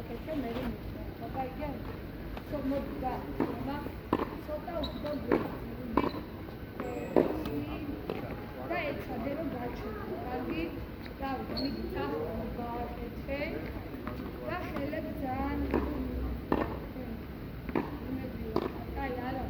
გააკეთე მე მაგალითად მოდი და ცოტა უფრო და ეცადე რომ გაჩვენო კარგი და მიდი წახო გააკეთე და ხელებს ძალიან აი არა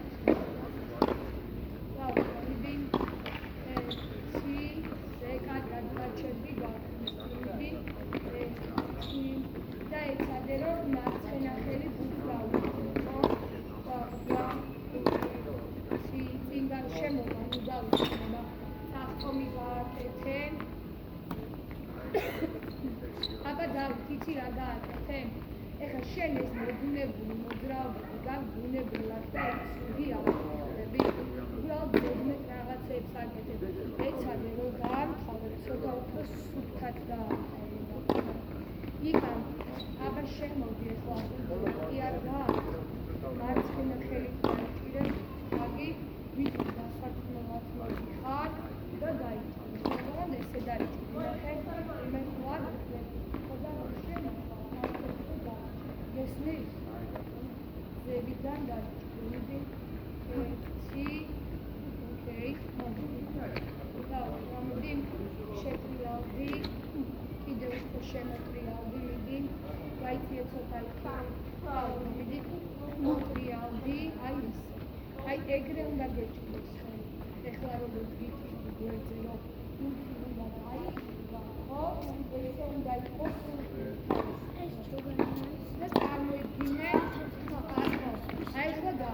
ეხლა შენ ეს მოგუნებული მოძრაობები გაგუნებულად და ცუდი აღწევები უბრალოდ ზედმეტ რაღაცებს აკეთებ ეცადე რომ გაამთავრებ ცოტა უფრო სუფთად გაამთავრებ იქან აბა შემოდი ეხლა კი არ გააქვს მარცხენა ხელით დაიჭირებ აგი ვით დასაქმნელად მოიხარ და დაიჭირებ მაგრამ ესე დაიჭირებ ნახე მე ვარ ხოდა შენ Yes, ზევიდან დაიჭირდი ეთი ოკეი და ამოდი შეტრიალდი კიდევ უფრო შემოტრიალდი მიდი გაიწიე ცოტა იქა მიდი მოტრიალდი აი ეგრე უნდა გეჭირდეს ეხლა როგორც გიჭირდი გვერდზე რომ უნდა აი ხო ესე უნდა იყოს ეს ჯობანი და წარმოიდგინე აი ხო და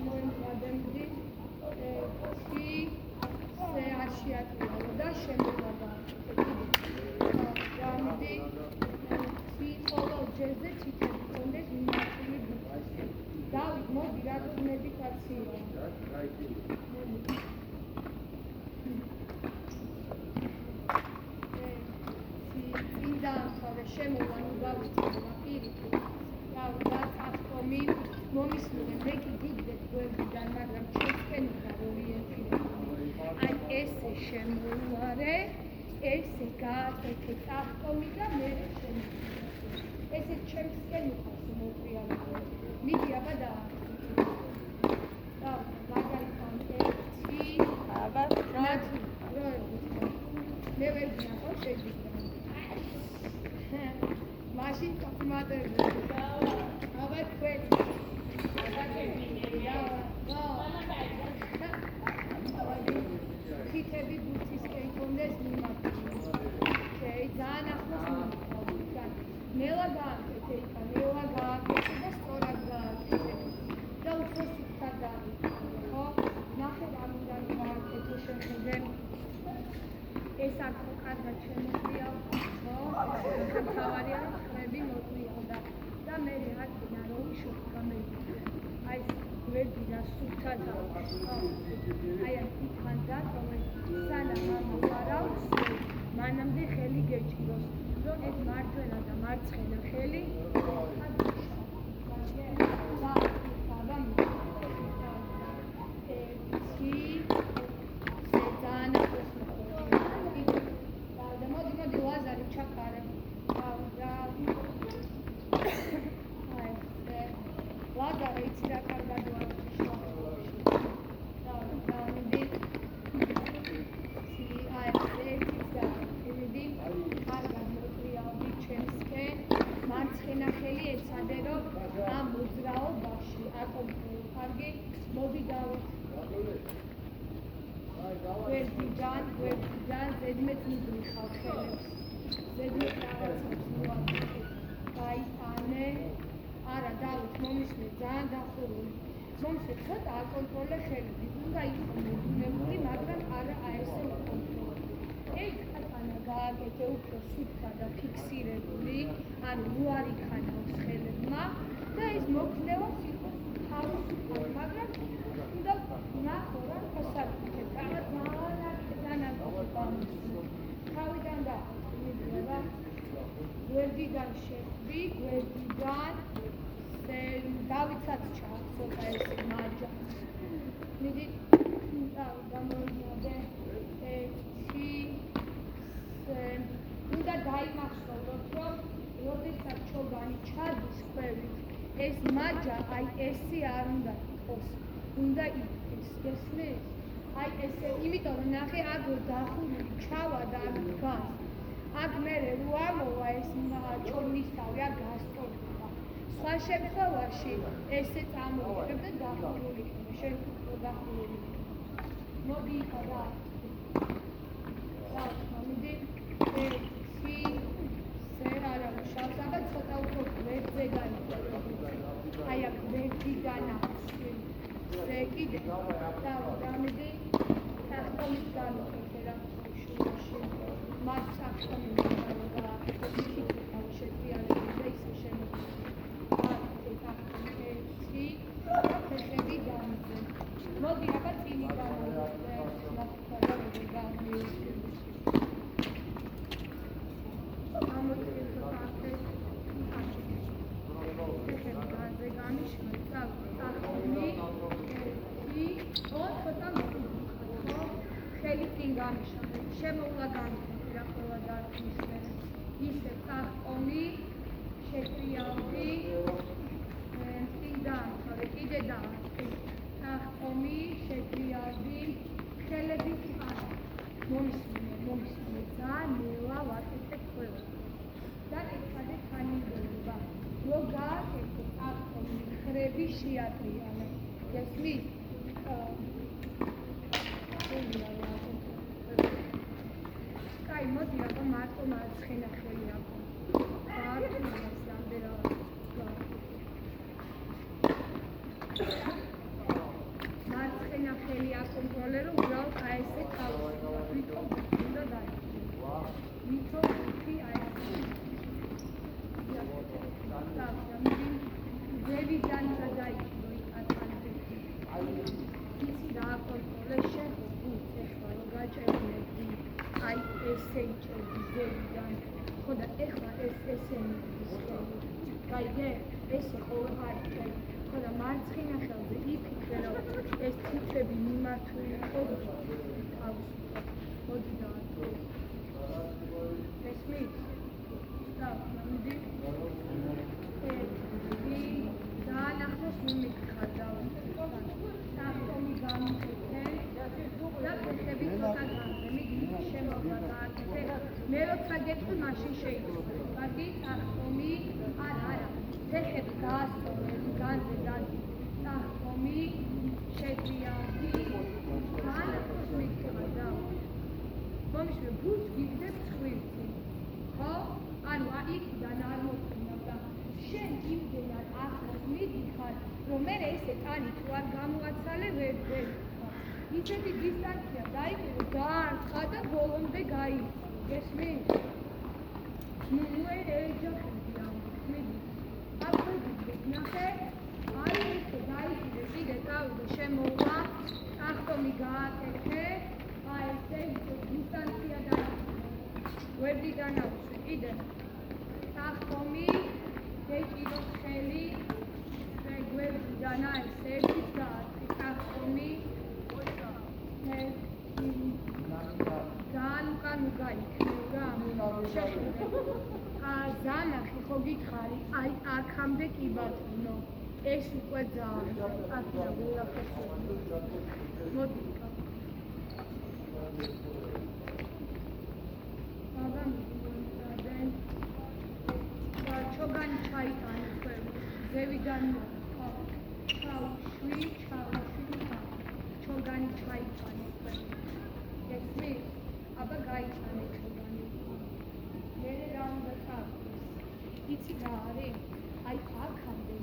მოიმზადებდი ეთი შეაშიატო და შემოვადა ამდი ციტოლო ჯერზე ციტები კონდეს მიმართული ბუთი დავით მოდი რაღაც მედიტაცია შემოვან უბავიწყდა პირიქით და წახტომი მომისმინე მე კი დიდდეთ გვერდიდან მაგრამ ჩვენსკენ ვარ ორიენტირებული აი ესე შემოვარე ესე გააკეთე წახტომი და მე შემოვიდე ესე ჩვენსკენ ვარ მოტრიალებული მიდი აბა და მაგალითად ერთი აბა მე ვერ გინახავ შეგვიძლია Machine commander. Our friend. He can be good. He can come this minute. Okay, Dana. Nelaga. Nelaga. The store aga. Don't forget that. Oh, nothing. I'm gonna education for them. ეს აქ შემოწია თავარია ხმები მოწიოდა და მე რადგან არ ვიშოთ გამეიქნა აი გვერდი და სუფთად აი იქან და სანამ მამას არ აქვს მანამდე ხელი გეჭიროს რომ ეს მართლა და მარცხენა ხელი გვერდიდან ზედმეტ მიდიხავ ხელებს ზედმეტ რაღაცებს მოაწყე გაიტანე არა დავით მომისმე ძალიან დახურული მომისმე ცოტა აკონტროლე ხელები უნდა იყო მოდუნებული მაგრამ არა ესე მოკონტროლე ეგ ხატანა გააკეთე უფრო სუფთა და ფიქსირებული ანუ უარი ხანავს ხელებმა და ეს მოკლევაც იყო თავისუფალ მაგრამ უნდა ნახო რა ხოსაკეთე თავიდან და მიდრება გვერდიდან შეხვდი გვერდიდან დავიცაც ჩავსოთა ეს მარჯა მიდი და გამოიმოდე ერთი უნდა დაიმახსოვროთ, რომ როდესაც ჩოგანი ჩადის ქვევით, ეს მაჯა, აი ესე არ უნდა იყოს, უნდა იქნეს, გესმის? აი ესე, იმიტომ რომ ნახე, აქ დახურული ჩავა და აქ დგას. აქ მერე რო ამოვა ეს ჩორნისავი, აქ გასწორდება. სხვა შემთხვევაში ესე წამოიღებ და დახურული იქნება, შენ დახურული იქნება. მოდი იქა რა. მოდი, არა შავს, აბა ცოტა უფრო გვერდზე განიხილება. აი აქ გვერდიდან აქვს. זה კიდე დამიდი თახტომის განუხეთე რა შუაში მათ საფრთხემი და შეფიარებული და ისე შემოგვიყვება თახტომი თეთრი დამიდი მოდი აბა წინი გამოვიდე ნახტომი გამოვიდე შემოვლა განიხილე რა ყველა დარტყმისმე ისე წახტომი შეტრიალდი მტიდანთავე კიდე დაარტყი წახტომი შეტრიალდი ხელებით არა მომისმინე ძალიან მელა ვაკეთებ ყველა და ეხადე თანიბება რო გააკეთე წახტომი ხრები შეატრიალე გესმის აი მოდი აბა მარტო მარცხენა ხელი აბა ბარტიმას ამდერა მარცხენა ხელი აკონტროლე რომ უბრალოდ აი ესე თავი ვითომ უნდა დაიწყო ვითომ ხი აი ზევიდან დაიწყო იკატანზე ისი დააკონტროლე შეხვდით ეხლა რომ გაჭერილები აი ესე იჭერდი ზევიდან ხო და ეხლა ესე მიდის ხელი გაიგე ესე ყოველ აიჭერ ხო და მარცხენა ხელზე იფიქრე რომ ეს თითები მიმართული იყოს თავის მოდი დაარტყო ესმის და მოდი ძალიან ახლოს მიმიქრა საფრთხემი გამიქეთე და ფეხები ცოტა გამზე შემოვლა გააკეთე მე როცა გეტყვი მაშინ შეიცვალე კარგი საფრთხემი არა ფეხები გაასწორე განზე დადი საფრთხემი შეტრიალდი ძალიან ახლოს მიქრა და მომიშლე ბუჩ გიგდებ ცხვირთი ხო ანუ იქიდან არ მოვიდა შენ იმდენად ახლოს მიდიხარ რომ მე ესე ტანი თუ არ გამოაცალე ვერ ისეთი დისტანცია დაიჭირო დაარტყა და ბოლომდე გაიწვა გესმის? ნუ ეჯახები ამბობს მიდი აფროდიტ ნახე აი ესე დაიჭირე კიდე წავიდე შემოვლა წახტომი გააკეთე აი ესე დისტანცია დაიჭირო გვერდიდან აუშვი კიდე წახტომი ეჭირო ხელი გვერდიდან აი ესე ერთით გაარტყი წახტომი ძალიან უკან გაიქნება ზანახი ხო გითხარი აი აქამდე კი ბატონო ეს უკვე ძალიან აქია ველაფერს მოდი ჩოგანი ჩაიტანე ქვევით ზევიდან ჩავშვი ჩოგანი ჩაიტანე გესმის? აბა გაიტანე ჩოგანი მერე რა უნდა წავიდეს იცი რა არის? აი აქამდე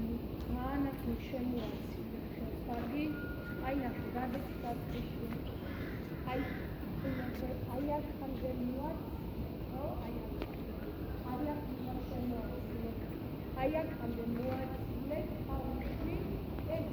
მანაც შემოაცილე ხელს კარგი? აი ნახე გადაჭი საწყიში აი აქამდე მივაც ხო? აი აქამდე შემოაცილე აი აქამდე მოაცილე თავში ეს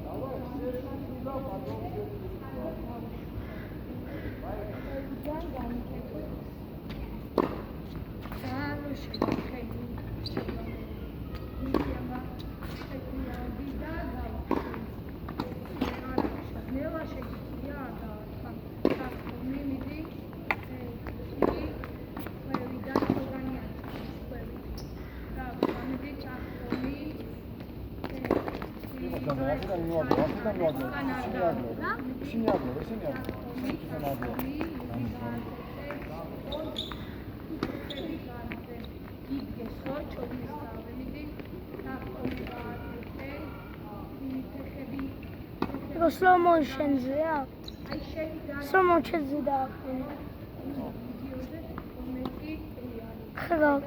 slow motion yeah. Slow motion zida. Hello.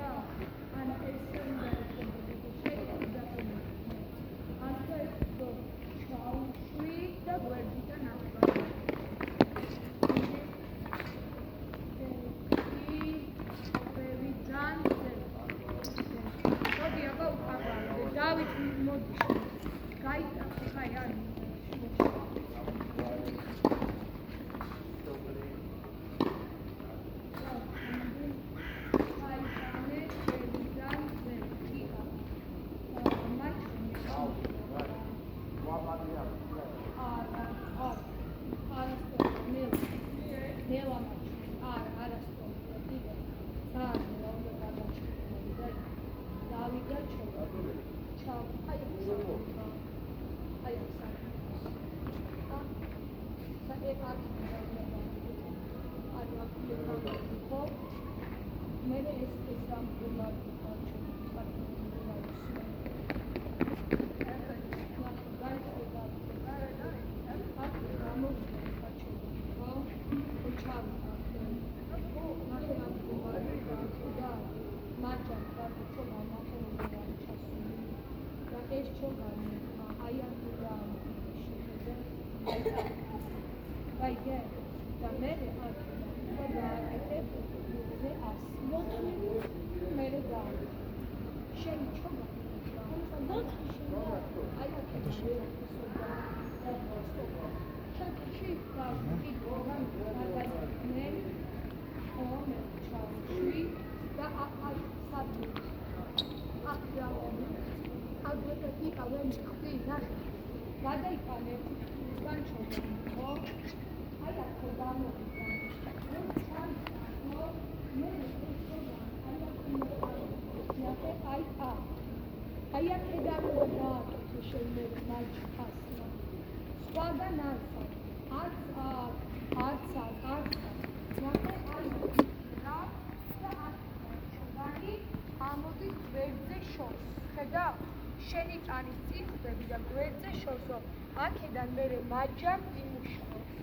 შენი წანის წიხლები და გვერდზე შორსო აქედან მე მაჯამ იმუშავებს.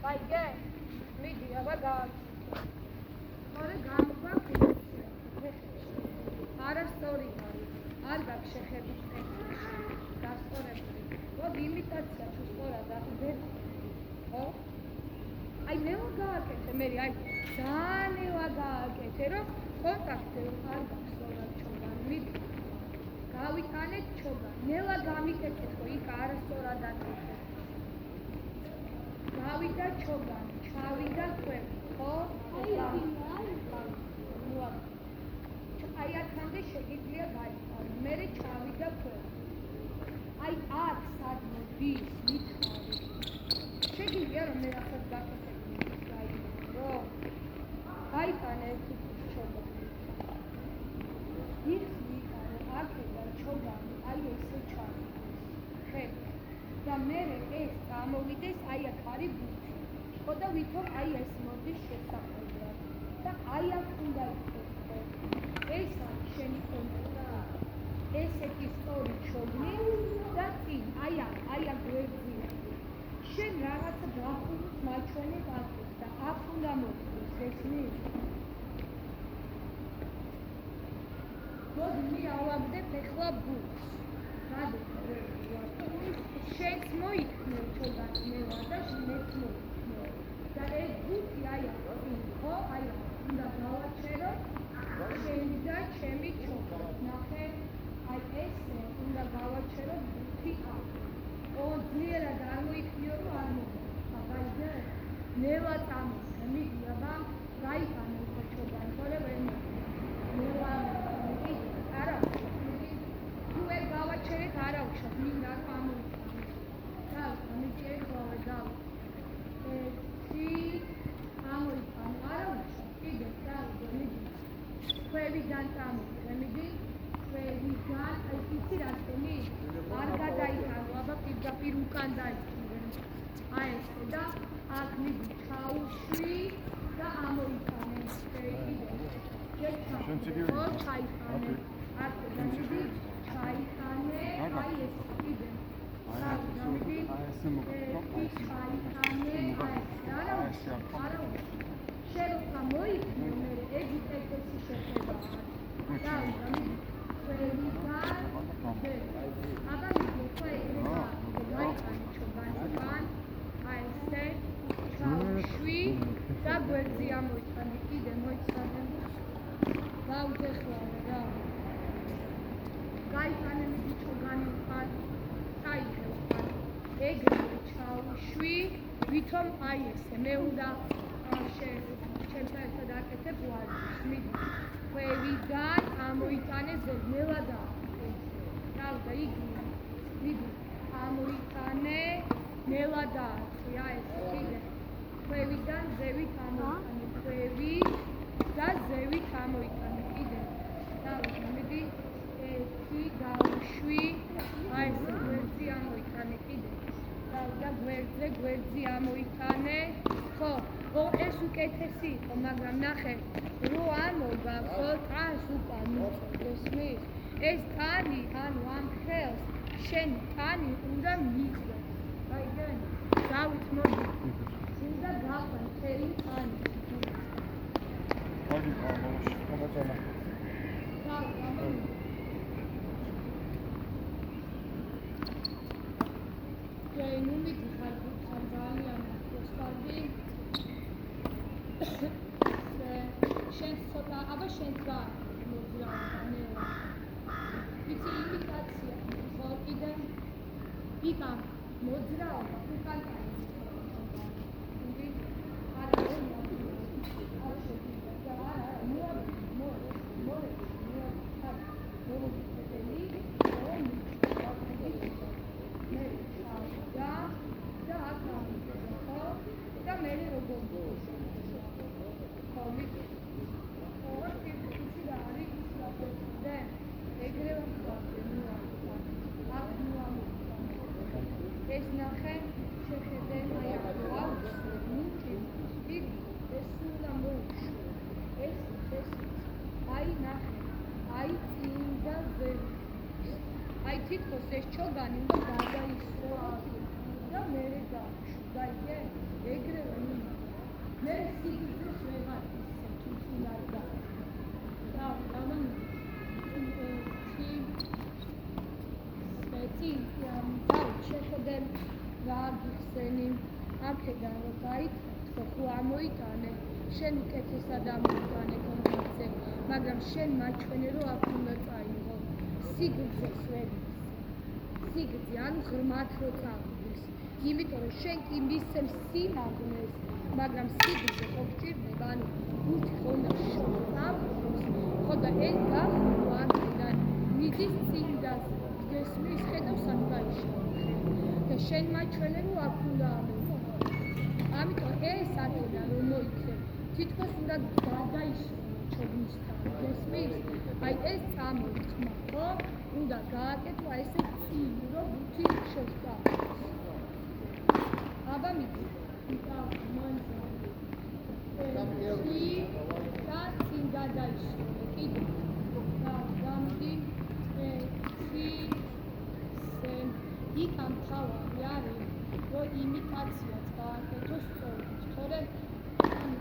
გაიგე? მიდი, აბა გააკეთე. მორე გამოგვაქვს არასწორი არ გაქვს შეხების ტექნიკა. დასწორებული. მოდი იმიტაცია თუ სწორად აღდგენ. ხო? აი ნელა გააკეთე, მე აი ძალიან ნელა გააკეთე, რომ კონტაქტზე რომ არ გაქვს სწორად ჩოგანი. მიდი. გავიტანეთ ჩოგანი. ნელა გამიკეთეთ, ხო იქ არასწორად აკეთე. გავიდა ჩოგანი, ჩავიდა ქვევი, ხო? აი აქამდე შეგიძლია გაიყარე. მერე ჩავიდა ქვევი. აი აქ სად მოდის, მითხარი. შეგიძლია რომ მე რასაც გაკეთებ, რომ გაიყარე ერთი ჩოგანი. აქედან ჩოგანი აი ესე ჩავიდეს ხელი და მერე ეს გამოვიდეს აი აქ არის ბუთი ხო და ვითომ აი ეს მოდის შესაძლებლად და აი აქ უნდა იყოს ეს არის შენი კონტროლა ესეთი სწორი ჩოგნი და წინ აი აქ გვერდზია შენ რაღაცა დახუროს მაჩვენებ აქეთ და აქ უნდა მოხდეს ესმის მოდი მე ავაგდებ ეხლა ბუთს. შენც მოიქნე ჩოგანი მევა და შენც მოიქნე. და ეს ბუთი აი აქ ხო? აი უნდა გავაჩერო შენი და ჩემი ჩოგანი. ნახე აი ესე უნდა გავაჩერო ბუთი აქ. ძლიერად არ მოიქნიო რომ არ მოხდა. აბა მევა წამოხე მიდი აბა გაიყანე უფრო ჩოგანი ხოლე ვერ მევა ჩერეთ არა უშავ მინდა ამოვიწყო და ამიჭე გავდა ერთი ამოვიწყო არა უშავ კიდე და მიდი ქვევიდან წამო უკან დაიწყდნენ. აი ესე და აქ მიდი ჩაუშვი და ამოიტანე. ხო, ჩაიტანე. აქ მიდი ჩაიტანე. აი ესე კიდე. ჩაიტანე. არა. შეიძლება მოიქნე მე ეგ ტექსტი შეხედა. და ამიტომ ყველგან აბა მიხო ეგრე გაიტანე ჩოგანიდან აი ესე ჩავშვი და გვერდზე ამოიტანე კიდე მოიცადე გაუძეხლავე რა გაიტანე მიდი ჩოგანიდან წაიღე ეგრე ჩავშვი ვითომ აი ესე მე უნდა ჩემთან ერთად აკეთებ ვარჯიშს მიდი ქვევიდან ამოიტანე ზედმელა და pravda იგი მიდი ამოიტანე მელა და აი ესე კიდე ქვევიდან ზევით ამოიტანე ქვევი და ზევით ამოიტანე კიდე pravda მიდი ერთი გავუშვი აი ესე გვერდზე ამოიტანე კიდე pravda გვერდზე ამოიტანე ხო ეს უკეთესი იყო მაგრამ ნახე რო ამოგა ხო ტანს უკან მიწევს ეს ტანი ანუ ამ ხელს შენ ტანი უნდა მიყვე გაიგე დავით მოდი უნდა გაყვან მთელი ტანი მოდი მამაში მომეწონა ნუ მიგიხარ ძალიან მოსწავდი შენ ცოტა აბა შენ გა მოძრაობა იცი იმიტაცია ხო კიდე იკა მოძრაობა უკან ეს ნახე შეხედე აი აი ნახე აი წინდა ზე აი თითქოს ეს ჩოგანი უნდა გადაისრო და მე დაიგე ეგრევე მე სიგრძეს ვეღარ ისე თუ წინარ და ამან შეხედე რა გიხსენი აქედან რომ გაიწევ ხო ამოიტანე შენ უკეთესად ამოიტანე კონტაქტზე მაგრამ შენ მაჩვენე რომ აქ უნდა წაიღო სიგრძეს ვერ სიგრძე ანუ ღრმად რო წავიდეს იმიტომ რომ შენ კი მისცემ სიმაღლეს მაგრამ სიგრძე ხო გჭირდება ანუ გუთი ხო უნდა შევწავდოს ხო და ეს გახო აქედან მიდის წინდაზე გესმის ხედავს ან გაიშვა და შენ მაჩვენე რომ აქ უნდა ამიტომ ეს აქედან რომ მოიქცე თითქოს უნდა გადაიშვა ჩოგნისთან გესმის აი ეს წამოიწმა ხო უნდა გააკეთო ესე წინ რომ გუთი შევწავდოს აბა მიდი და წინ გადაიშვა კიდე და გამდი იქამ თავი არის რომ იმიტაციაც გააკეთოს სწორად თორემ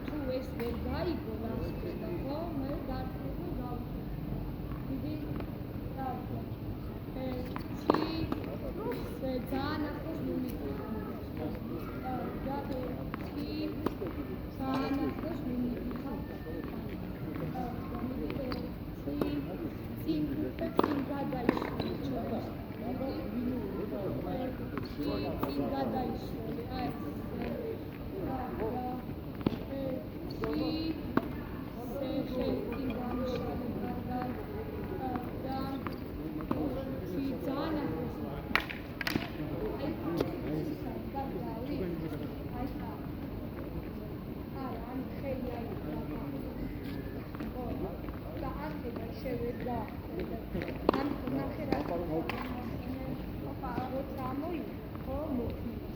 თუ ეს ვერ გაიგო რასწორ და ხო მე დარწმუნდი გავხდი დიდი დავხდი ძალიან ახლოს მიმიწევს ხო მოხმება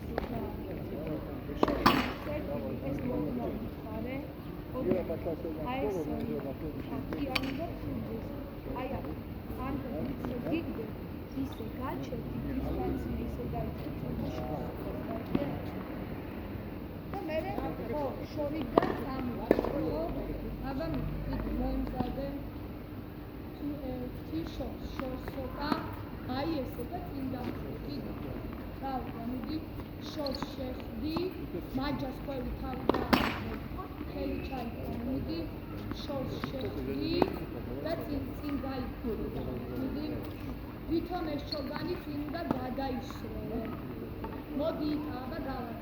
ეს მომდავრ ხარე აი ეს ფაქტიანი და სულდეს აი ამ გიგდე ისე გაჩერდი დისტანცია ისე დაიწყო და მე ხო შორიდან სამი აბა მომზადე შორსოკა აი ესე და წინ დამხდი და გამიდი შორს შეხდი მაჯას ხვევი თავი და ხელი ჩაიწყო მიდი შორს შეხდი და წინ გაიქცე მიდი ვითომ ეს ჩოგანი წინ უნდა გადაისროლო მოდი აბა გავა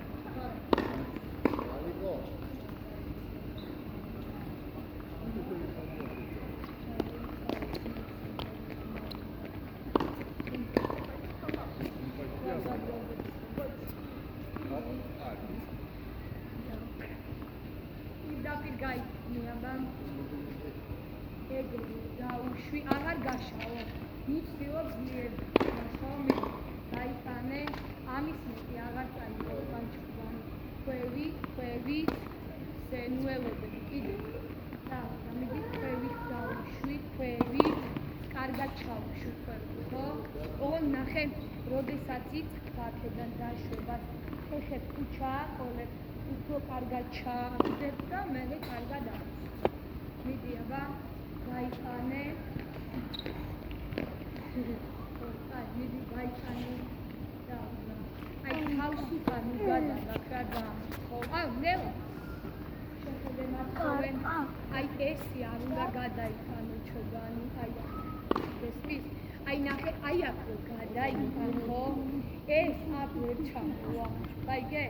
დაუშვი აღარ გაშალო მიცდილობ ძლიერ ხოლმე დაიტანე ამის მეტი აღარ წაიღო განჩუბანი ხვევი სენუელობები კიდე და გამიდი ხვევით დაუშვი ხვევი კარგად ჩავუშვი ხვევი ხო ოღონ ნახე როდესაც იწყდა აქედან დაშვებას ხეხეთ ქუჩა ყოლებ უფრო კარგად ჩააგდებ და მერე კარგად არის მიდი აბა გაიტანე მიდი გაიტანე და აი თავს უკან გადაგაქრა და ხო ნელა შეხედე მათოვენ აი ესე არ უნდა გადაიტანო ჩოგანი აი ესმის აი ნახე აი აქ რო გადაიტან ხო ეს აქ ვერ ჩამოვა აიგე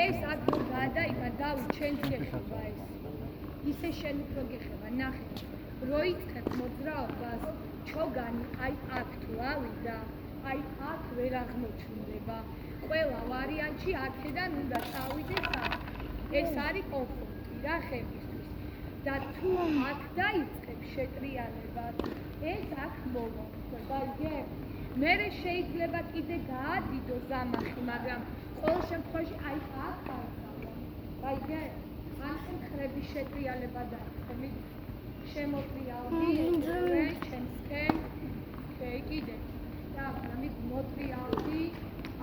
ეს აქ რო გადაიტან დავი ჩვენს გეხება ეს ისე შენ უფრო გეხება ნახე როიწყებ მოძრაობას ჩოგანი აი აქ თუ ავიდა აი აქ ვერ აღმოჩნდება ყველა ვარიანტში აქედან უნდა წავიდეს აქ ეს არის კომფორტი რა ხებისთვის და თუ აქ დაიწყებ შეტრიალებას ეს აქ მოვა აიგე მერე შეიძლება კიდე გაადიდო ზამახი მაგრამ ყოველ შემთხვევაში აი აქ აიგე აქ ხრების შეტრიალება დაიწყე შემოტრიალდი ჩემსკენ კიდე და ამით მოტრიალდი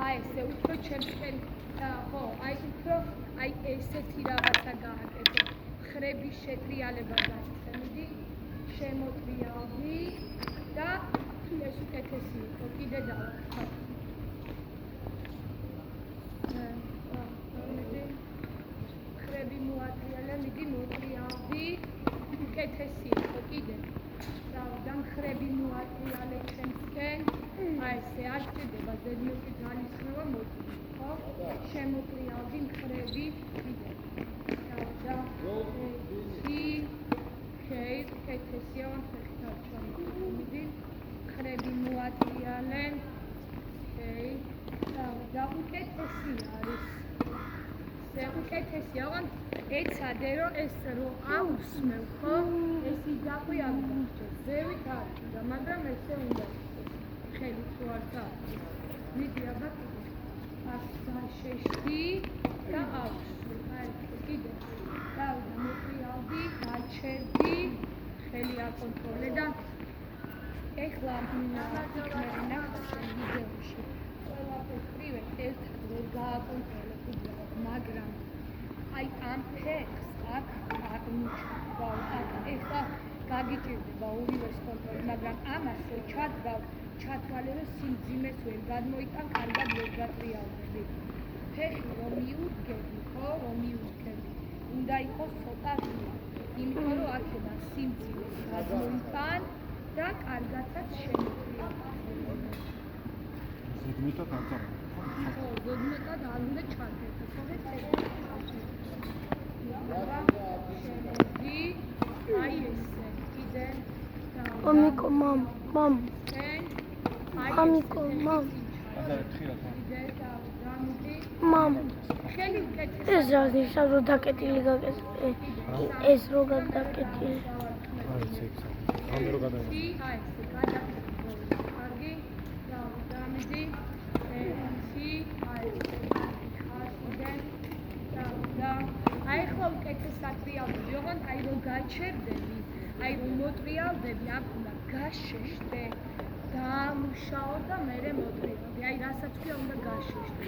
აი ესე უფრო ჩემსკენ და ხო აი უფრო აი ესეთი რაღაცა გააკეთე ხრების შეტრიალება დაიწყე შემოტრიალდი და ეს უკეთესი იყო კიდე დავახსნა ხრები მოატრიალე მიდი მოტრიალდი უკეთესი იყო კიდე და ხრები მოატრიალე ჩემსკენ აი ესე არ ჭირდება ზედმეტი ძალისხმევა მოდი ხო შემოტრიალდი ხრები კიდე და უკეთესია მიდი ხრები მოატრიალენ და უკეთესი არის უკეთესია ოღონ ეცადე რომ ეს რო აუსმევ ხო ეს იძაყვი არ დაჭერს ზევით არ და მაგრამ ესე უნდა ხელით რო არ წააგდეს მიდი აბა აქ შეშდი და აუსმევ აი კიდე და მოტრიალდი გაჩერდი ხელი აკონტროლე და ეხლა იქნება ვიდეოში ყველაფერს პრივეთ ერთად ვერ გააკონტროლებ უბრალოდ მაგრამ აი ამ ფეხს აქ აღმოჩნდა აქ ეხლა გაგიჭირდება ორივეს კონტროლი მაგრამ ამას რო ჩათვალე რომ სიმძიმეს ვერ გადმოიტან კარგად ვერ გატრიალდები ფეხი რომ მიუდგები ხო რომ მიუდგები უნდა იყოს ცოტა ღია იმიტომ რომ აქედან სიმძიმეს გადმოიტან და კარგადაც შემოტრიალდები ზედმეტად არ წამოვა ხო ზედმეტად არ უნდა ჩარგებდეს ხო შემოდი აი ესე კიდე მამიკო მამ მამიკო მამ მამ ხელი უკეთეს ეს რა ნიშნავს რომ დაკეტილი გაკეთე ეს რო გადაკეტილი არის ეს ამე რო გადაიღე აი ესე გადაკეთე კარგი და დამიდი აი გაჩერდები, აი რომ მოტრიალდები, აქ უნდა გაშეშდე, დაამუშაო და მერე მოტრიალდი. აი რასაც ქვია უნდა გაშეშდე.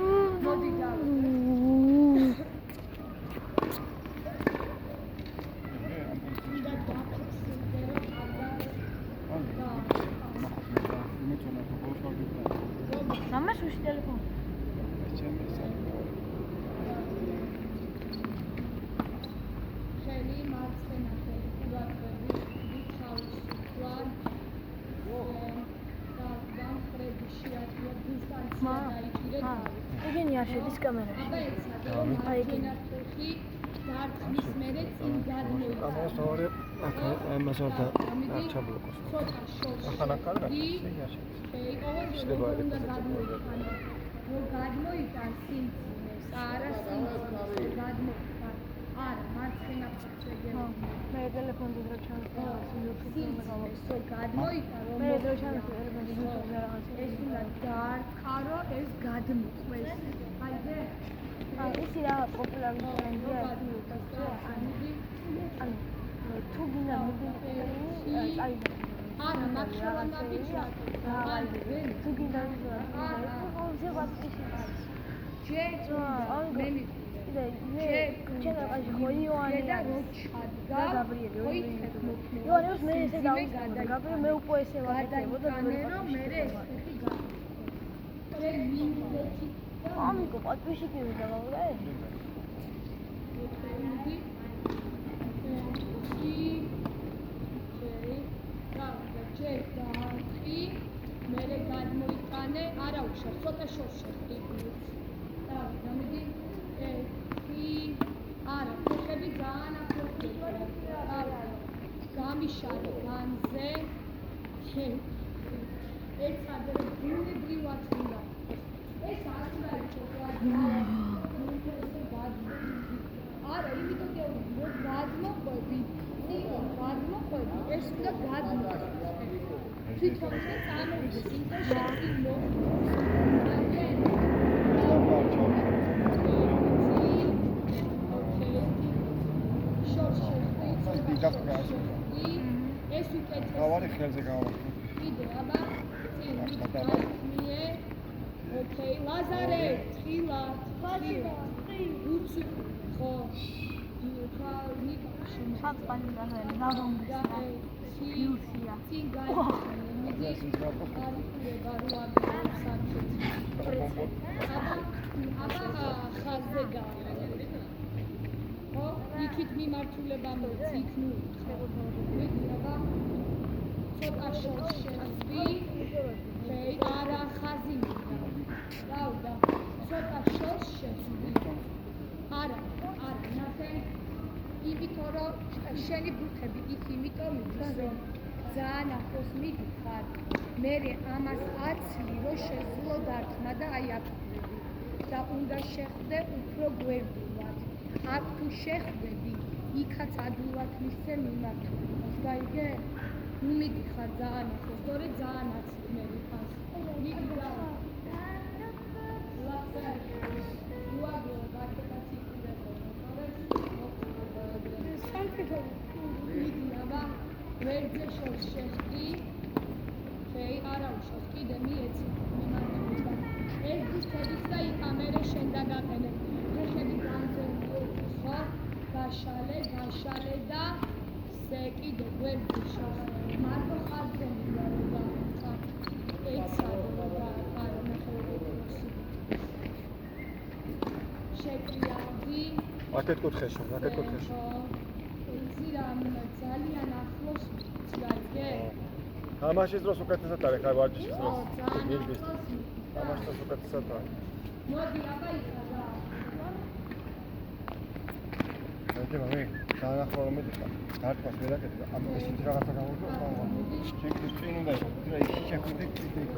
მოდი დავწერე. Mama's who's telephone. შენი მარცხენა ხელი ყურადღები თავისუფლად და დამხრები შეადგინა დისტანცია დაიჭირე ეგენი არ შედის კამერაში. აბა ეცადე რომ მარცხენა ხელი დარტყმის მერე წინ გადმოიწყო. კამერას თავარი ამას არ ჩაბლოკოს. ცოტა შორში ახანა კარგად შეიძლება უნდა გადმოიტან რომ გადმოიტან სიმძიმეს არა სიმძიმეს გადმოიტან არა მარცხენა ფეხზე მე ტელეფონზე დრო ჩანს სიმძიმეს რომ გადმოიტან რომ მე დრო ჩანს ტელეფონზე ეს უნდა დაარქარო ეს გადმოყვეს აიდე ისი რა პოპულარული ტრენდია ანუ თუ გინდა მოდი წაიღო არა მაქსიმალურად ვიჩვენე თუ გინდა ვიზუალიზირებო ვასკიში ჯეჯო მე ჩენაყაში ხოიოანი და როჩადდა გაბრიელი ოითეთ იოანეს მე ესე დავიწყე გაბრიელი მე უკვე ესე ვაკეთებო და განერო მე ეს ხი გა მინდეთი ამიკო პატვიში კი ვიდავდა მერე გადმოიტანე, არა უშავს, ცოტა შორში ხდები. და გამიდი არა, ფეხები ძალიან ახლოს გამიშალე განზე. ეცადე რომ ბუნებრივად უნდა. ეს არ უნდა არა, იმიტომ რომ გადმოყვები, გადმოყვები, ეს უნდა გადმოყვები. თვითონ წამოვიდეს, იმიტომ შეგვიძლია ეს უკეთეს გავარი ხელზე გავარი კიდე აბა წინ მიე ოკეი ლაზარე ხილად უცი ხო ხა ნიკაში საწანი და იუსია წინ გაიწია აბა ხაზზე ხო იქით მიმართულება მიციქნუ მიდი აბა ცოტა შორში ხეი არა ხაზი მინდა ცოტა შორში არა ნახე იმიტომ რომ შენი ბუთები იქ იმიტომ მიდის რომ ძალიან ახლოს მიდიხარ მე ამას აცლი რომ შეძლო დარტყმა და აი აქ და უნდა შეხვდე უფრო გვერდულად აქ თუ შეხვდები იქაც ადვილად მისცე მიმართულებას გაიგე ნუ მიდიხარ ძალიან ახლოს თორე ძალიან აცლი მე ვიყავს მიდი და ვერძე შორს შეხვდი, ხეი არა უშავს, კიდე მიეცი მიმართულება. ეს ბუთებიც და იქამერე შენ დაგაყენე. ფეხები განზრდილი ხო? გაშალე და ზე კიდე ვერძე შორს. მარტო ხაზზე მინდა რომ გაყვა. ეცადე რომ არა ნახევარი. შეკვიავდი. აკეთ კუთხეში. ძალიან ახლოს გაიგე? ამაშის დროს უკეთესად არის, ხარ ვარჯიშის დროს. ძალიან ახლოს. ამაშის დროს უკეთესად არის. მოდი, აბა იქა. აიძე მე, ძალიან ახლო რომ მიდიხარ. დარტყმას ვერ აკეთებ, ამ ესეთი რაღაცა გამოვიდა. შეგვიძლია წინ უნდა იყოს, რა ის შეხვდე კიდე იქ.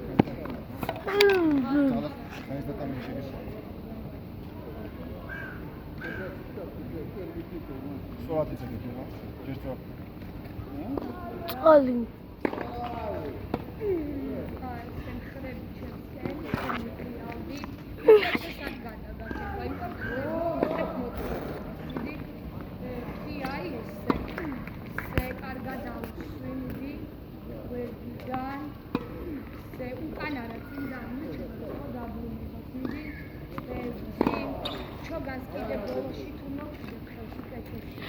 ძალა, მაინც და თამაში შეგეცვალა. სვათ ისე გიქნება. ჯერჯერ. ყალი. აი, სენხრები ჩემსკენ, მიტრიალდი. ესად გადაგაკეთე, აი, მოდი. კი, აი, ესე. ძალიან უკან არა წინდა მიჩნევა დაბრუნებას მიდი ჩოგანს კიდე ბოლოში თუ მოხდა ხელში კეთილში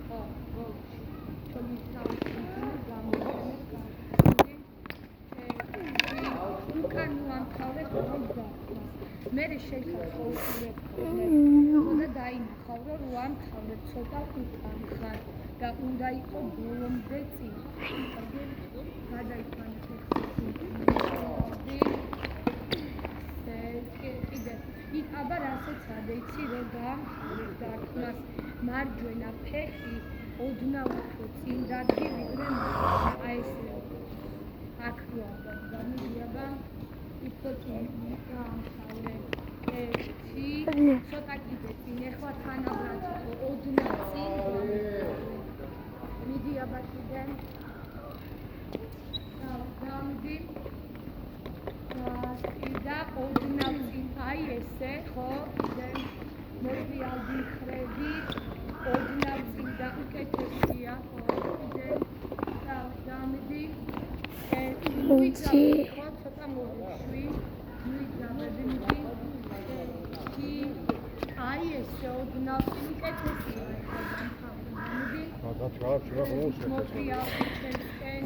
ხო ბოლოში ჩოგის თავის გამოდენებს უკან ამთავრეთ ხოდა მე შეიძლება და დაინახავ რომ ამთავრეთ ცოტა უკან ხარ და უნდა იყო ბოლომდე წინ გადაიყვანეთ იქ აბა რასაც ადეიცი რომ დაამთავრეთ დარტყმას მარჯვენა ფეხი ოდნავ უფრო წინ დადგი ვიდრე აი ეს აქ როა გამიგიაბა უფრო წინ დაამთავრეთ ერთი ცოტა კიდე წინ ეხლა თანაბრად ოდნავ წინ მიდი აბა კიდე გამიდი და ოდნავ წინ აი ესე ხო კიდე მოგვიალდი ხრები ოდნავ წინ და უკეთესია ხო კიდე და გამიდი ხო ცოტა მოვიშვი მივიძაბები აი ესე ოდნავ წინ უკეთესია მოგვიალდი ჩვენსკენ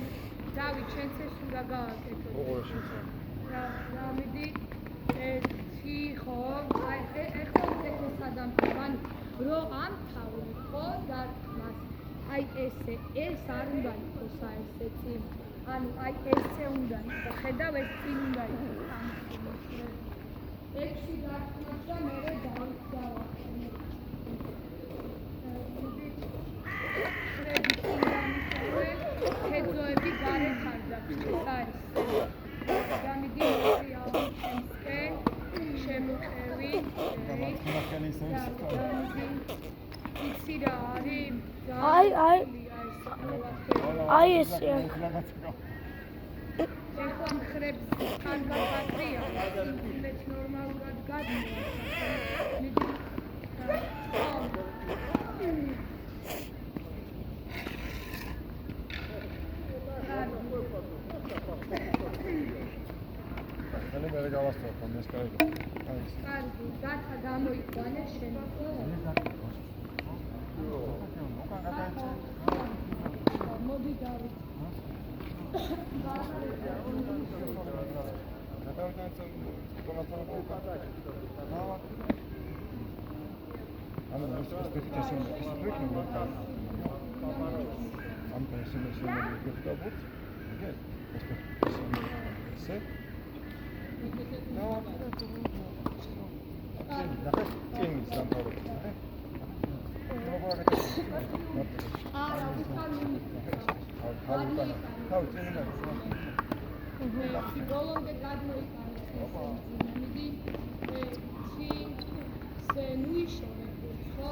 დავით ჩვენც ეს უნდა გააკეთოთ გამიდი ერთი ხო ეხლა ეს ადამიანი რო ამთავრე ხო დარტყმას აი ესე ეს არ უნდა იყოს ესე წინ ანუ აი ესე უნდა იყოს ხედავ ეს წინ უნდა იყოს ექვსი დარტყმას და მერე დავიწყავ ხრები წინ დამისავე ქედოები გარეთ არ დაგჭირდა ეს გამიდი მოგვიალდი ჩემსკენ შემოყევი იცი რა არის აი ესე ეხლა მხრებს კარგად აკრია იმეც ნორმალურად გადმოვა მე გავასწორებ ამ ეს კარგი. კარგი, გათა გამოიყვანე შენ. მოდი დავით. ანუ ეს სპეციფიკაცია ამ პერსონაჟს მოგებდაბოთ. ესე ბოლომდე გადმოიტანე ნუიშევები ხო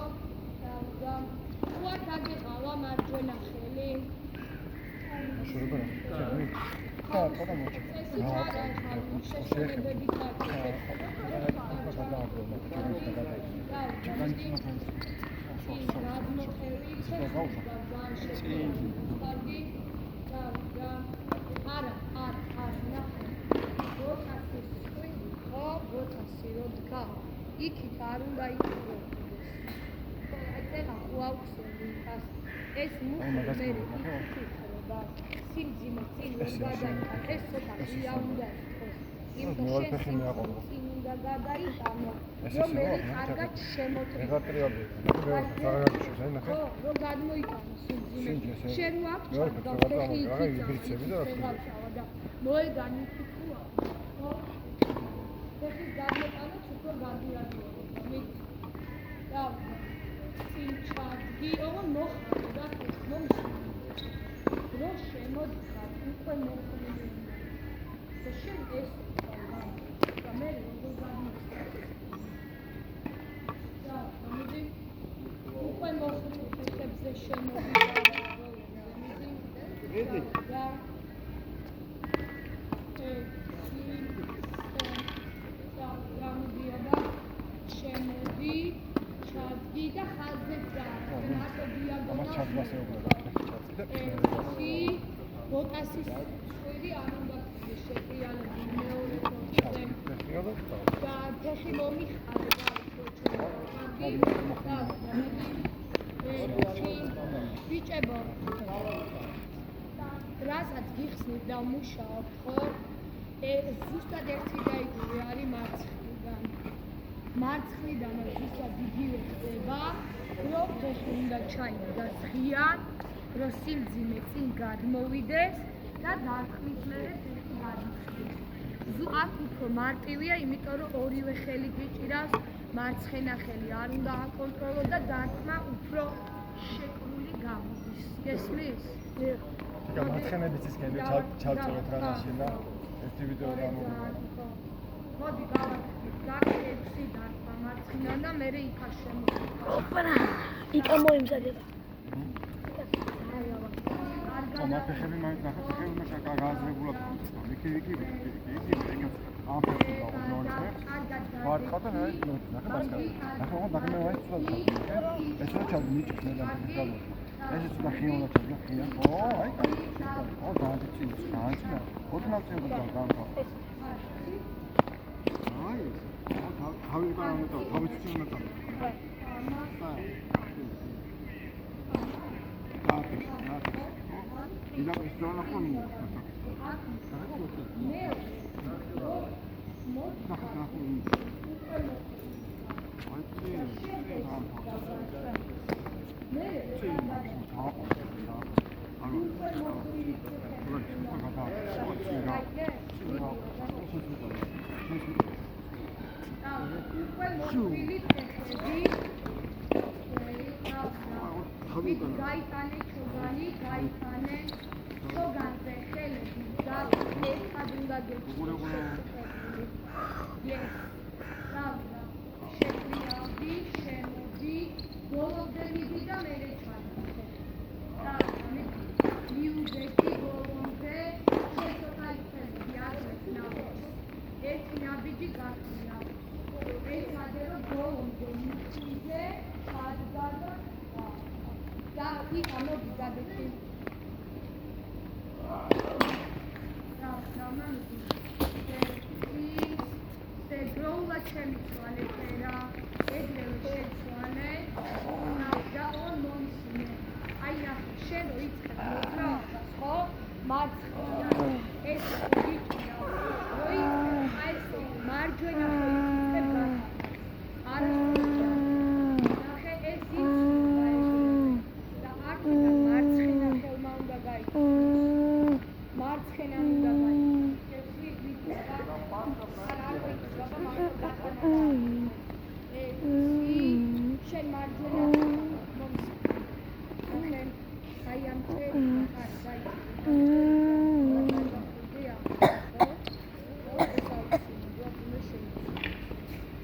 და უარ დაგეყავა მარჯვენა ხელი და პოდამოჩი შეხედები კარგი იქით არ უნდა იყოს წერა ხუავს ეს მუხლები სიმძიმე წინ გადაიტანო ეს ცოტა ღია უნდა იყოს წინ უნდა გადაიტანო რომელიც კარგად შემოტრიალდება ხო რომ გადმოიტანო სიმძიმე შენ რო აქ ჩავდა ფეხი იქით და მოედანი თქვა ხო ფეხი გადმოტანო უფრო გადიადია და წინ ჩადგი ოღონ მოხდა და მომიშვა რო შემოდგარ უკვე მოხდა და შენ ეს და მე როგორ გამიწევ და ამიტომ უკვე მოხდა ფეხებზე შემოდგარ და შემოდი ჩადგი და ხაზზე და მარტო დიაგონალს ბოტასის ხვირი არ უნდა შეყრიალები მეორე ფოთზე და ფეხი მომიხარდა ბიჭებო რასაც გიხსნით და მუშაობთ ხო ზუსტად ერთი დაიგივე არის მარცხნიდან ზუსტად იგივე ხდება რომ ფეხი უნდა ჩაიგდეს ღიად რომ სიმძიმე წინ გადმოვიდეს და დარქმის მერე ფეხი გადმოვიდეს. აქ უფრო მარტივია, იმიტომ რომ ორივე ხელი გიჭირავს, მარცხენა ხელი არ უნდა აკონტროლო და დარტყმა უფრო შეკრული გამოდის. გესმის? და მარცხენებიც ის გენდე ჩავწეროთ რაღაცა და ერთი ვიდეო გამოვიდა. მოდი გავაკეთე დარტყმა მარცხენიდან და მერე იქა შემოგვიდა. ოპარა, იქა მოიმზადება. მაფეხები მაინც ნახეთ ხელი მასაკა გააზრებულად ხდება. იქი ამ ვარტყავ და ნახეთ მასკა. ნახე მაგ მე ვაიც ვარ. ეს რა ჩავდი მიჭრს მე და გავი. ეს ცოტა ხიონა ჩავდი ხია. აი კაი. დაიწი ჩანჩა. ოთხნავ წელს გავგავ. აი თავი გამოტა, თავი წინმეტა. Ida questione con me. გაიტანე შოგანზე ხელები და ერთად უნდა გეჩვენო. შეგვიავდი, შემოდი, ბოლომდე მიდი და მერე ჩავდი. და მიუძეთი ბოლომდე შეცოტა ხელები აღწევს ნაბიჯს. ერთი ნაბიჯი გაქრია. ერთადე რომ ბოლომდე მივიდე, ჩადგა და იქ ამოდი გადაჭი. Segrova ჩემიცვალე წერა, ეგრევე შეცვალე და ორ მომსინე. აი ნახე, შენ რო იწყებ მოძრაობას, ხო? მარცხნიდან ეს გიჭირა, რო იწყებ აი ეს მარჯვენა იწყებ გაყარ. არასდროს ნახე ეს იწყება და აქედან მარცხენა ხელმა უნდა გაიგო. მარცხენა უნდა გაიგო. შენ მარჯვენა მომსახენ აი ამ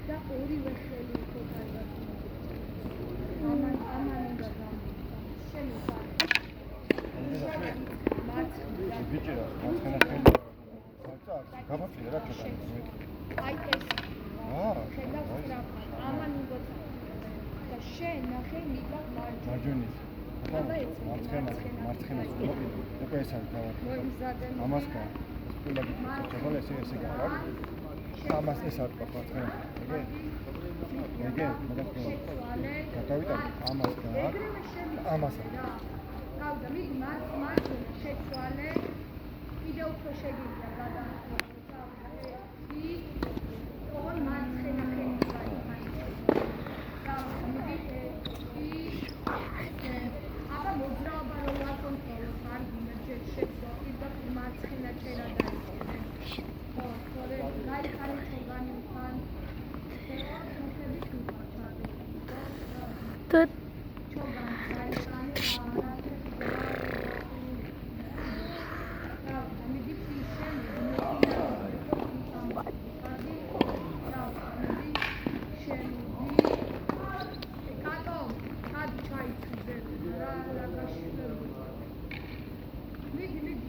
და ორივე ხელი უფრო კარგად ამან უნდა გამოვიდა შენ მარცხენა ბიჭერა მარცხენა ხელი გაფაფია რა ქედა აი ეს ხედავს რა ამან უნდა და შენ ნახე მიყავ მარჯვენის მარცხენა უკვე ეს არის თავად მოიმზადე ამასკა სკოლები ჩაბალე ესე გავა ამას ეს არის მარცხენა ეგე მაგას გავიდა ამასკა ამას გავდა მიდი მარცხენა შეცვალე კიდე უფრო შეგიძლია გადაახედო ორ მარცხენა ხელი აბა მოძრაობა რომ აკონტროლოს არ გინდა ჯერ შეცვალე და მარცხენა წერა დაიწყე. ხო, თორე გაიხარე შეგანი უკან. თუ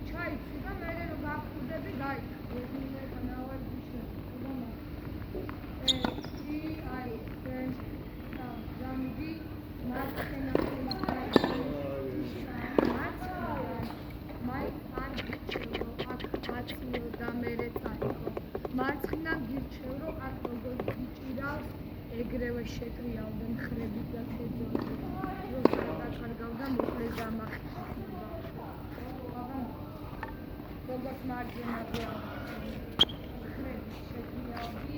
ჩაიცი და მე რომ გახურდები გაიქ. და მერე წაიღო. მარცხნიდან გირჩევ, რომ აქ როგორ გიჭირავს, ეგრევე შეკრიავდა მხრებით და ქეძოთი. როცა დაკარგავდა, მოკლე დამახსოვდა. როგორც მარჯვენა გვაქვს. მხრებით შეკრიავდი,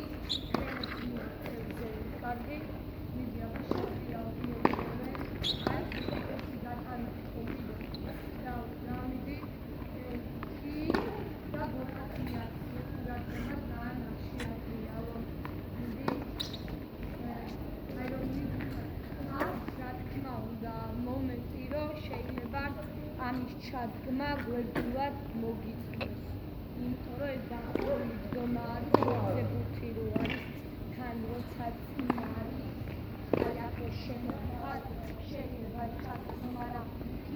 კარგი, მიდი აბა შეკრიავდი ეგრევე. აი, ეს დაკარგავდა ხოლმე. და დამიდი და ბოთათია სურათება დაანახში აკრიავო. მიდი აი რომ რა თქმა უნდა მომენტი რომ შეიძლება ამის ჩადგმა გვერდულად მოგიწვიოს. იმიტომ რომ ეს დაახლოებით მდგომა არის ზებუთი რო არის თან როცა წინა არის აი აქ შემოვა შეიძლება ჩადგმა მაგრამ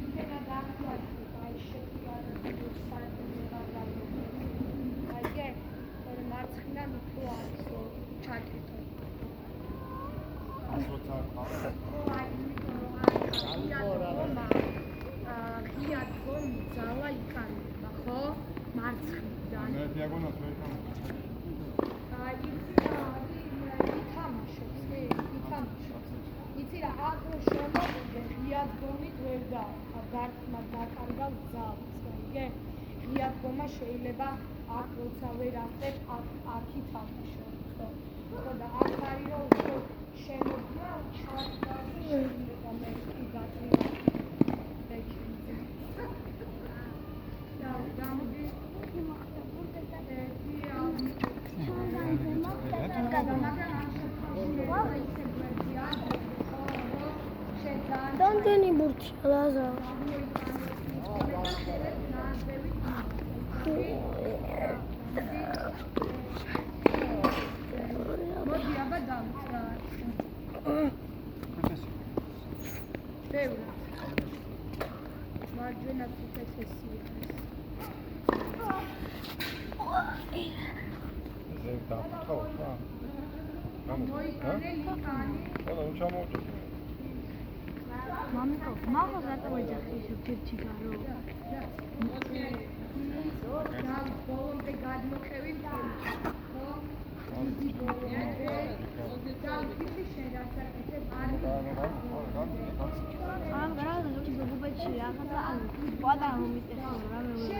იმენა დაახლოებით აი შეგვიარა მარცხნიდან უფრო არის ჩაკეტო. როცა ღია დგომი ძალა იკარება, ხო? მარცხნიდან. მე დიაგონალს ვერ თამაშობ. აი, ითამაშობს. იცი რა, აქ შემოვიდე ღია დგომით ვერ დავა. გარტმა დაკარგავს ძალას, გაიგე? ღია დგომა შეიძლება აქ როცა ვერ ახდებ, აქ ითამაშო, ხო? და აქ არის რომ უფრო შემოვიდა ჩარგავს შეიძლება მე კი გატრიალ. რამდენი ბურთია ლაზა? მოდი აბა დავწერა. ბევრად. მარჯვენა ფეხესია. ზე დაფხავ ხა? მოიკანე ლიკანი. ყველა უჩამოვდო. მამიკო, მაგას რატომ ეძახი ეს ერთი გარო? და ბოლომდე გადმოხევი ფილმი. ხო? დიდი ბოლომდე. და ფილმი შედასაკეთებ არის. გრადა ჩიბო ბუბეჩი რაღაცა პატარა მომიტეხო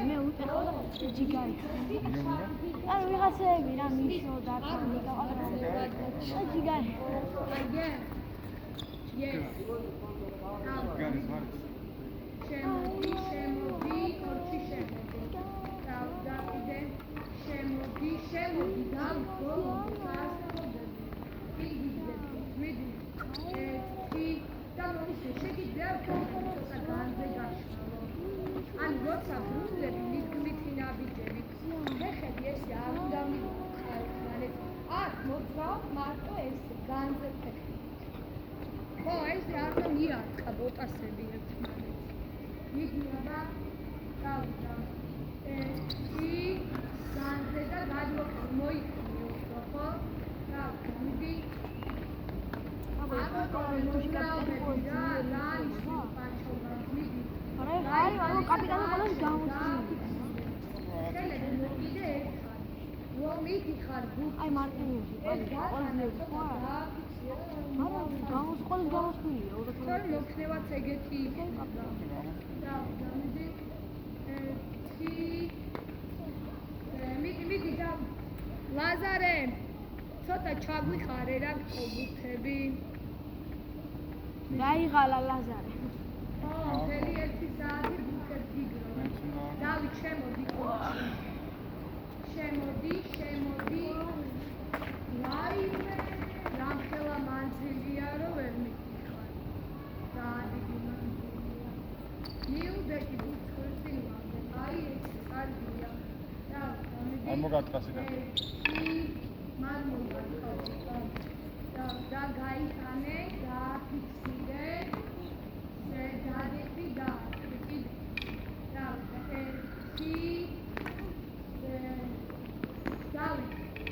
მე უტეხო და ჯიგარი. ანუ ვიღაცები რა მიშო და თამიკა პატარა ჯიგარი. Yes. შემოდი, ოჩი შემოდი. და კიდე შემოდი, და გასწორდი. მიდი. და მოიშვი, შეგიძლია კონკრეტულად განზე გაშალო. ან როცა ბრუნდები მიგმითი ნაბიჯებით, ხეხედი ეს არ უნდა მივხარეთ. აქ მოძრავ მარტო ეს განზე ფეხი. ხო, ეს არ მიარყა ბოტასები ერთმანეთს. მიგიება დავიდა. განზე და გადმოხდა მოიხმე უფრო, ხო? და მიდი. კაპიტანი ყველას გამოსწია. აი მარტინიუსი, ყველას ხო? მაგრამ ყველას გამოსწია. თორე მოხნევაც ეგეთი იყო. და მიდი და ლაზარე ცოტა ჩაგვიხარე რა გწობუთები. გაიღალა ლაზარე. მთელი ერთი საათი ბუთებს გიგრო. დავით შემოდი კოჩი. შემოდი. რაიმე რამხელა მანძილია რომ ვერ მიგიხარ. დაადიგი მანძილია. მიუდექი ბუცხვერწი მანდე. აი ეს კარგია. არ მოგატყასი და მან მოგატყასი. და გაიხანე, გააფიქსირე. დადები და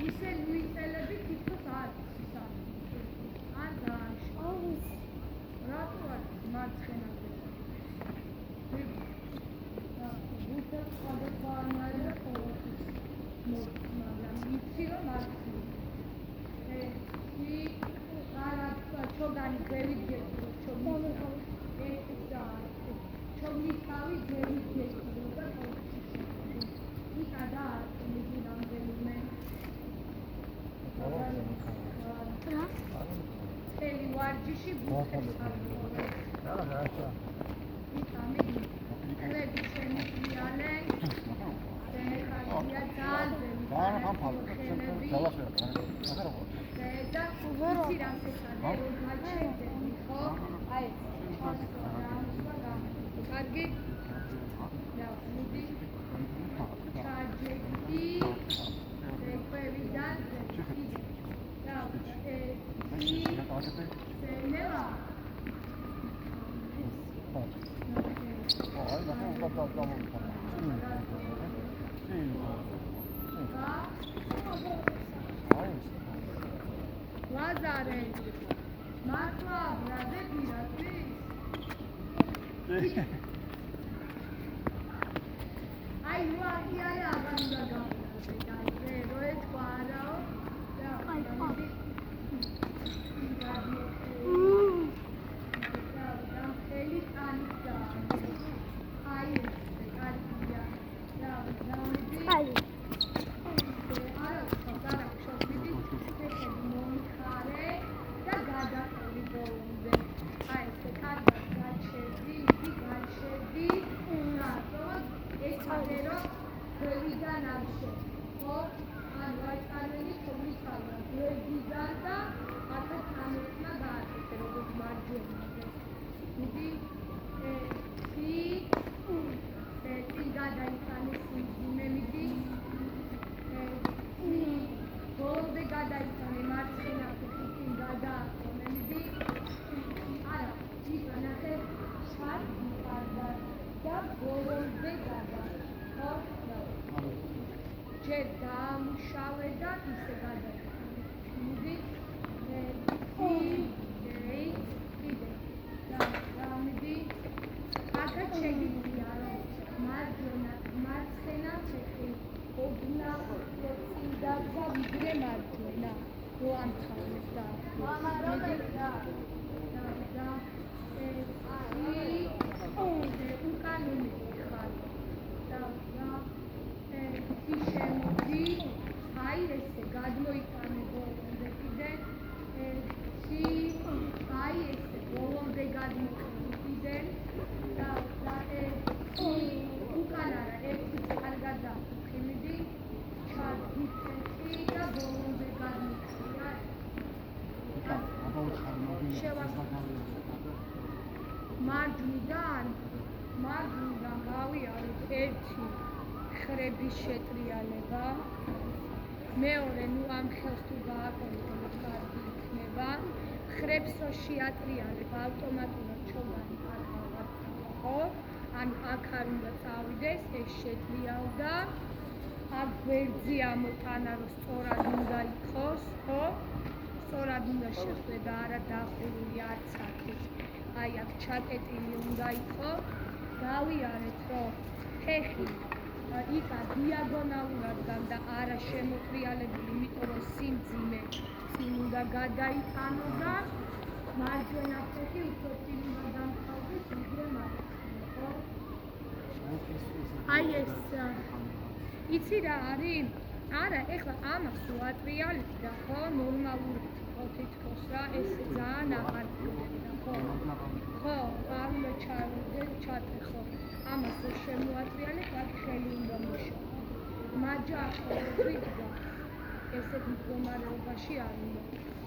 ისე მიწელები თითქოს არის არ დააშ. რატო არის მარცხენაზე? ბუთებს სხვადასხვანაირად ყოველთვის. ჭოմნისანი გვერდით გეჭირო ჭომნისავი გვერდით გეჭირო და იტადა მიდი რამდენიმე წელი ვარჯიში ბუხებს ავიღო იტამი ხლები შემიძლიალე ზენეკალია და იცი რას ეცადე რომ გაჩერდები ხო? აი კარგი? და მიდი ჩარჯები ეკვევიდან და ნელა ლაზარე მართლა ბრადები რატის აი ნუ აღიარე აღარ უნდა გავხდე და რო ეთქვა არაო და ხელი კანისა აი ეს კარგია და აი ჯერ დაამუშავე და ისე გადაიხადე. მიდი და მიდი აქაც შეგიძლია რომ მარცხენა ციხე ოდნა წინდა და ვიდრე მარჯვენა რო ამხავდეს და უკანონი ხარ და შემოდი აი ესე გადმოიტანე ბოლომდე კიდე აი ესე ბოლომდე გადმოიტანე და უკან არა ერთი კარგად დავხი მიდი ჩადიწი და ბოლომდე გადმოიტანე მარჯვნიდან გავიარეთ ერთი ხრების შეტრიალება მეორე ნუ ამ ხელს თუ გააკონტროლებ კარგი იქნება ხრებს რო შეატრიალებ ავტომატურად ჩოგანი არ ხო ან აქ არ უნდა წავიდეს ეს შეტრიალდა აქ გვერდზე ამოტანა რომ სწორად უნდა იყოს ხო სწორად უნდა შეხვდება არა დახურული არც აქეთ აი აქ ჩაკეტილი უნდა იყოს გავიარეთ რომ ფეხი იკა დიაგონალურად და არა შემოტრიალებული, იმიტომ რომ სიმძიმე წინ უნდა გადაიტანო და მარჯვენა ფეხი უფრო წინ უნდა დამთავრდეს, ვიდრე მარცხენა, ხო? აი ეს იცი რა არის? არა, ეხლა ამას უატრიალებ და ხო, ნორმალურად ხო თითქოს რა, ეს ძალიან აღარ გქონდა, ხო? ხო, არ უნდა ჩატრი ხო. ამას რო შემოატრიალებ, აქ ხელი უნდა მოშალო. მაჯა ხოლმე ესეთ მდგომარეობაში არ უნდა.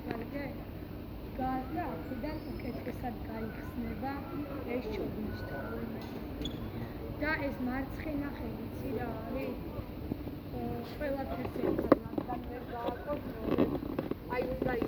გარგე? გაზდა აქედან უკეთესად გაიხსნება ეს ჩოგნის თავი. და ეს მარცხენა ხელი, იცი რა არის? ყველაფერს ეხება.